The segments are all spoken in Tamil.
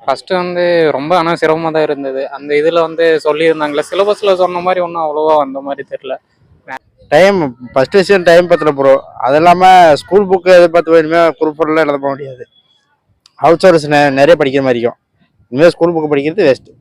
ஃபர்ஸ்ட் வந்து ரொம்ப சிரமமா தான் இருந்தது. அந்த இதுல சொல்லியிருந்தாங்கல்ல, சிலபஸ்ல சொன்ன மாரி ஒண்ணும் அவ்வளவா வந்த மாரி தெரியல. டைம் ஃபர்ஸ்ட் விஷயம் டைம் பத்தல ப்ரோ. அது இல்லாமல் ஸ்கூல் புக்கு எதிர்பார்த்து வேணுமே குரூப் ஃபோர்லாம் எழுத போக முடியாது. அவுட் சோர்ஸ் நிறைய படிக்கிற மாதிரி இருக்கும். இனிமேல் ஸ்கூல் புக்கு படிக்கிறது வேஸ்ட்.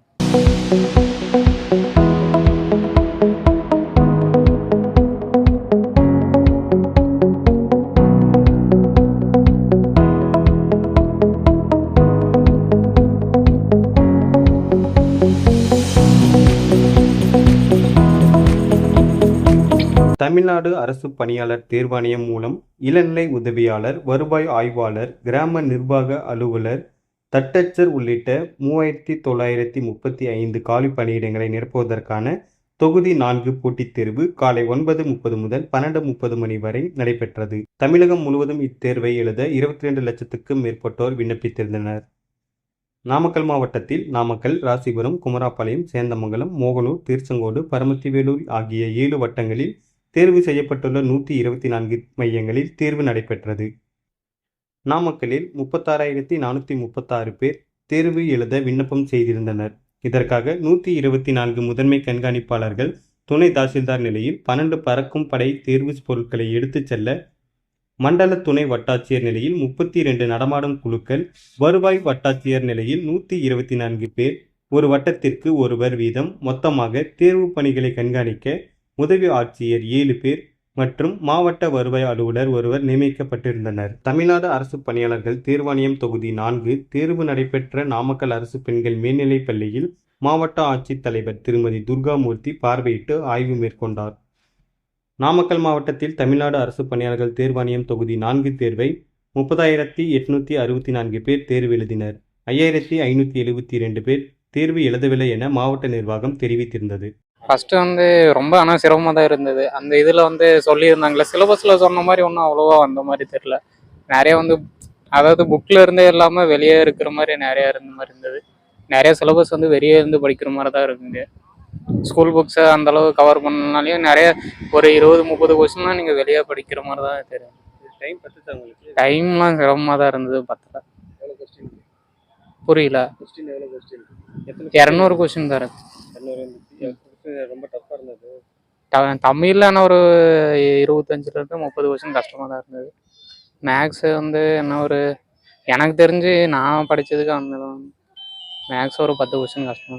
தமிழ்நாடு அரசு பணியாளர் தேர்வாணையம் மூலம் இளநிலை உதவியாளர், வருவாய் ஆய்வாளர், கிராம நிர்வாக அலுவலர், தட்டச்சர் உள்ளிட்ட 3935 காலி பணியிடங்களை நிரப்புவதற்கான தொகுதி 4 போட்டித் தேர்வு காலை 9:30 முதல் 12:30 மணி வரை நடைபெற்றது. தமிழகம் முழுவதும் இத்தேர்வை எழுத 22 லட்சத்துக்கும் மேற்பட்டோர் விண்ணப்பித்திருந்தனர். நாமக்கல் மாவட்டத்தில் நாமக்கல், ராசிபுரம், குமராபாளையம், சேந்தமங்கலம், மோகனூர், திருச்செங்கோடு, பரமத்திவேலூர் ஆகிய 7 வட்டங்களில் தேர்வு செய்யப்பட்டுள்ள 124 மையங்களில் தேர்வு நடைபெற்றது. நாமக்கலில் 36,436 பேர் தேர்வு எழுத விண்ணப்பம் செய்திருந்தனர். இதற்காக 124 முதன்மை கண்காணிப்பாளர்கள், துணை தாசில்தார் நிலையில் 12 பறக்கும் படை தேர்வு பொருட்களை எடுத்துச் செல்ல, மண்டல துணை வட்டாட்சியர் நிலையில் 32 நடமாடும் குழுக்கள், வருவாய் வட்டாட்சியர் நிலையில் 124 பேர், ஒரு வட்டத்திற்கு ஒருவர் வீதம் மொத்தமாக தேர்வு பணிகளை கண்காணிக்க உதவி ஆட்சியர் 7 பேர் மற்றும் மாவட்ட வருவாய் அலுவலர் ஒருவர் நியமிக்கப்பட்டிருந்தனர். தமிழ்நாடு அரசு பணியாளர்கள் தேர்வாணையம் தொகுதி 4 தேர்வு நடைபெற்ற நாமக்கல் அரசு பெண்கள் மேல்நிலைப் பள்ளியில் மாவட்ட ஆட்சித்தலைவர் திருமதி துர்காமூர்த்தி பார்வையிட்டு ஆய்வு மேற்கொண்டார். நாமக்கல் மாவட்டத்தில் தமிழ்நாடு அரசு பணியாளர்கள் தேர்வாணையம் தொகுதி 4 தேர்வை 30,864 பேர் தேர்வு எழுதினர். 5,572 பேர் தேர்வு எழுதவில்லை என மாவட்ட நிர்வாகம் தெரிவித்திருந்தது. ஃபர்ஸ்ட் ரொம்ப சிரமமா தான் இருந்தது. அந்த இதுல சொல்லியிருந்தாங்கல்ல, சிலபஸ்ல சொன்ன மாதிரி ஒன்றும் அவ்வளவா வந்த மாதிரி தெரியல. நிறைய அதாவது புக்ல இருந்தே இல்லாம வெளியே இருக்கிற மாதிரி நிறைய இருந்த மாதிரி இருந்தது. நிறைய சிலபஸ் வெளியே இருந்து படிக்கிற மாதிரி தான் இருக்குங்க. ஸ்கூல் புக்ஸை அந்த அளவு கவர் பண்ணனாலையும் நிறைய ஒரு 20-30 கொஸ்டின்லாம் நீங்க வெளியே படிக்கிற மாதிரி தான் தெரியும். டைம்லாம் சிரமமா தான் இருந்தது. பத்தல. புரியல. 200 கொஸ்டின் தான் இருக்கு. ரொம்ப டஃப்பா இருந்தது. தமிழ்ல ஒரு 25-30 கொஸ்டின் கஷ்டமா தான் இருந்தது. மேக்ஸ் என்ன ஒரு எனக்கு தெரிஞ்சு நான் படிச்சதுக்கு மேக்ஸ் ஒரு 10 கொஸ்டின் கஷ்டமா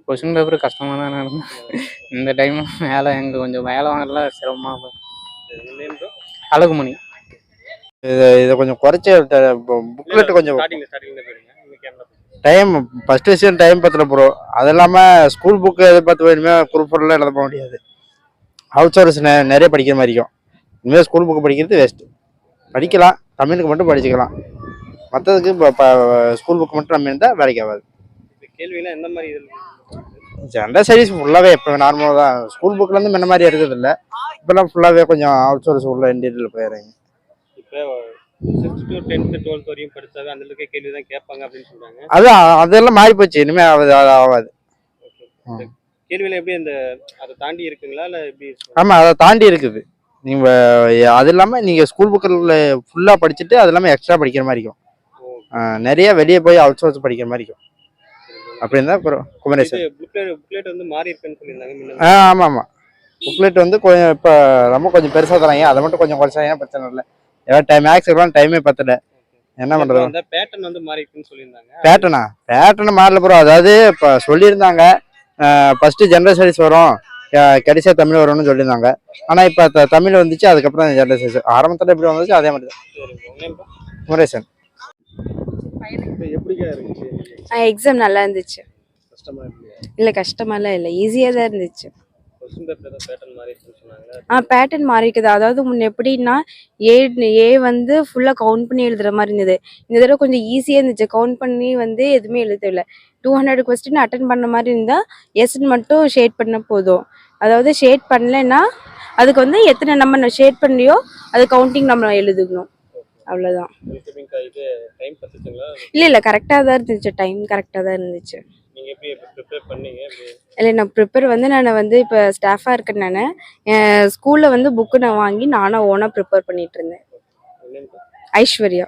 கொஸ்டின் பேப்பர் கஷ்டமா தான் இருந்தது. இந்த டைம் மேலே கொஞ்சம் மேலே வாங்கல சிரமமா. அழகுமணி. இதை கொஞ்சம் குறைச்சி புக்லெட் கொஞ்சம் டைம் ஃபர்ஸ்ட் விஷயம் டைம் பத்தல ப்ரோ. அது இல்லாமல் ஸ்கூல் புக்கு எதிர்பார்த்து வேணுமே குரூப் ஃபோர்லாம் எழுத போக முடியாது. அவுட் சோர்ஸ் நிறைய படிக்கிற மாதிரி இருக்கும். இனிமேல் ஸ்கூல் புக்கு படிக்கிறது வேஸ்ட்டு. படிக்கலாம், தமிழுக்கு மட்டும் படிச்சுக்கலாம். மற்றதுக்கு இப்போ ஸ்கூல் புக்கு மட்டும் நம்ம இருந்தால் வேலைக்கு ஆகாது. கேள்வினா எந்த மாதிரி ஜென்ரல் ஸ்டடீஸ் ஃபுல்லாகவே இப்போ நார்மலாக தான். ஸ்கூல் புக்கில் முன்ன மாதிரி இருக்கிறது இல்லை. இப்போல்லாம் ஃபுல்லாகவே கொஞ்சம் அவுட் சோர்ஸ் உள்ள இன்டீரியல் போயிடுறாங்க. இப்போ 6th to 10th 12th வரையும் படிச்சாவே அந்த அளவுக்கு கேள்வி தான் கேட்பாங்க அப்படின்னு சொல்றாங்க. அதெல்லாம் மாறி போச்சு. இனிமே ஆகாது. கேள்வியில எப்படி அதை தாண்டி இருக்குங்களா இல்லை எப்படி? ஆமா, அதை தாண்டி இருக்குது. நீங்க அது இல்லாம நீங்க ஸ்கூல் புக்கில் ஃபுல்லா படிச்சுட்டு அது இல்லாம எக்ஸ்ட்ரா படிக்கிற மாதிரி இருக்கும். நிறைய வெளியே போய் அவுட் சோர்ஸ் படிக்கிற மாதிரி இருக்கும். அப்படின்னு தான் குமரேசன். புக்லெட் மாறி இருக்குன்னு சொல்லியிருந்தாங்க. ஆமா ஆமா, புக்லெட் கொஞ்சம் இப்போ ரொம்ப கொஞ்சம் பெருசா தராங்க. அதை மட்டும் கொஞ்சம் குறைச்சாங்க, பிரச்சனை இல்லை. மேக்ஸ் டைமே பத்தல. என்ன பண்றது? அந்த பேட்டர்ன் மாறி இருக்குன்னு சொல்லியிருந்தாங்க. பேட்டர்ன் மாறல ப்ரோ. அதாவது இப்போ சொல்லியிருந்தாங்க ஃபர்ஸ்ட் ஜெனரல் ஸ்டடீஸ் வரும், கடைசியா தமிழ் வரும்னு சொல்லியிருந்தாங்க. ஆனா இப்ப தமிழ் வந்துச்சு, அதுக்கப்புறம் ஜெனரல் ஸ்டடீஸ் ஆரம்பத்துல எப்படி வந்துச்சு அதே மாதிரி தான். குமரேசன். எக்ஸாம் நல்லா இருந்துச்சு. இல்லை கஷ்டமாலாம் இல்லை, ஈஸியாக தான் இருந்துச்சு. பேட்டர்ன் மாறி இருக்குது. அதாவது முன்ன எப்படின்னா ஏ ஃபுல்லாக கவுண்ட் பண்ணி எழுதுற மாதிரி இருந்தது. இந்த தடவை கொஞ்சம் ஈஸியாக இருந்துச்சு. கவுண்ட் பண்ணி எதுவுமே எழுதவில்லை. 200 கொஸ்டின் அட்டன் பண்ண மாதிரி இருந்தால் எஸ்ன்னு மட்டும் ஷேட் பண்ண போதும். அதாவது ஷேட் பண்ணலைன்னா அதுக்கு எத்தனை நம்ம ஷேட் பண்ணியோ அது கவுண்டிங் நம்ம எழுதுக்கணும். அவ்வளோதான். இல்லை கரெக்டாக தான் இருந்துச்சு. டைம் கரெக்டாக தான் இருந்துச்சு. இல்லை நான் ப்ரிப்பேர் நான் இப்போ ஸ்டாஃபாக இருக்கேன். நான் ஸ்கூலில் புக்கு நான் வாங்கி நானாக ஓனாக ப்ரிப்பேர் பண்ணிட்டு இருந்தேன். ஐஸ்வர்யா.